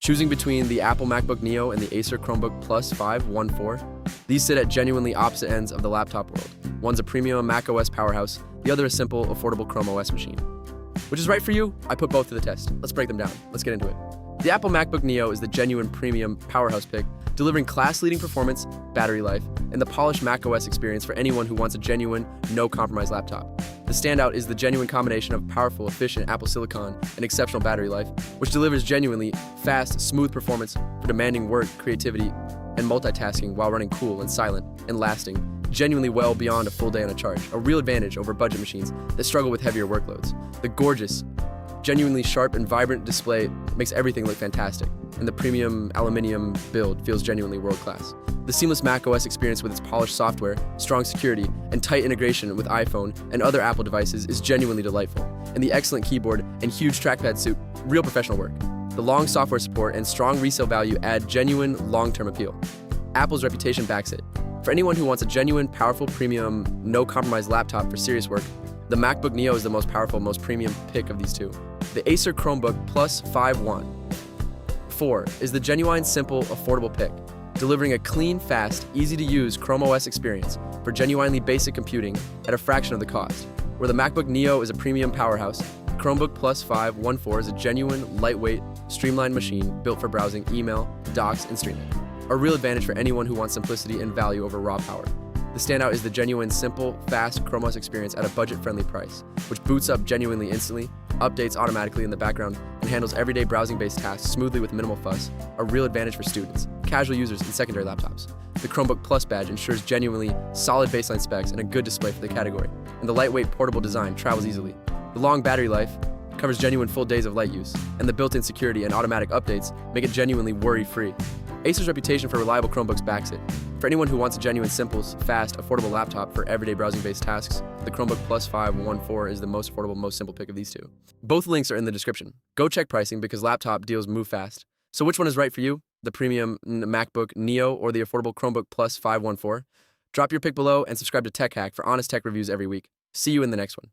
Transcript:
Choosing between the Apple MacBook Neo and the Acer Chromebook Plus 514, these sit at genuinely opposite ends of the laptop world. One's a premium macOS powerhouse, the other a simple, affordable Chrome OS machine. Which is right for you? I put both to the test. Let's break them down. Let's get into it. The Apple MacBook Neo is the genuine premium powerhouse pick, delivering class-leading performance, battery life, and the polished macOS experience for anyone who wants a genuine, no-compromise laptop. The standout is the genuine combination of powerful, efficient Apple Silicon and exceptional battery life, which delivers genuinely fast, smooth performance for demanding work, creativity, and multitasking while running cool and silent and lasting, genuinely well beyond a full day on a charge, a real advantage over budget machines that struggle with heavier workloads. The gorgeous, genuinely sharp and vibrant display makes everything look fantastic, and the premium aluminum build feels genuinely world-class. The seamless macOS experience with its polished software, strong security, and tight integration with iPhone and other Apple devices is genuinely delightful, and the excellent keyboard and huge trackpad suit real professional work. The long software support and strong resale value add genuine long-term appeal. Apple's reputation backs it. For anyone who wants a genuine, powerful, premium, no-compromise laptop for serious work, the MacBook Neo is the most powerful, most premium pick of these two. The Acer Chromebook Plus 514 is the genuine, simple, affordable pick, delivering a clean, fast, easy-to-use Chrome OS experience for genuinely basic computing at a fraction of the cost. Where the MacBook Neo is a premium powerhouse, the Chromebook Plus 514 is a genuine, lightweight, streamlined machine built for browsing, email, docs, and streaming. A real advantage for anyone who wants simplicity and value over raw power. The standout is the genuine, simple, fast Chrome OS experience at a budget-friendly price, which boots up genuinely instantly, updates automatically in the background, and handles everyday browsing-based tasks smoothly with minimal fuss, a real advantage for students, casual users, and secondary laptops. The Chromebook Plus badge ensures genuinely solid baseline specs and a good display for the category, and the lightweight, portable design travels easily. The long battery life covers genuine full days of light use, and the built-in security and automatic updates make it genuinely worry-free. Acer's reputation for reliable Chromebooks backs it. For anyone who wants a genuine, simple, fast, affordable laptop for everyday browsing-based tasks, the Chromebook Plus 514 is the most affordable, most simple pick of these two. Both links are in the description. Go check pricing because laptop deals move fast. So which one is right for you? The premium MacBook Neo or the affordable Chromebook Plus 514? Drop your pick below and subscribe to Tech Hack for honest tech reviews every week. See you in the next one.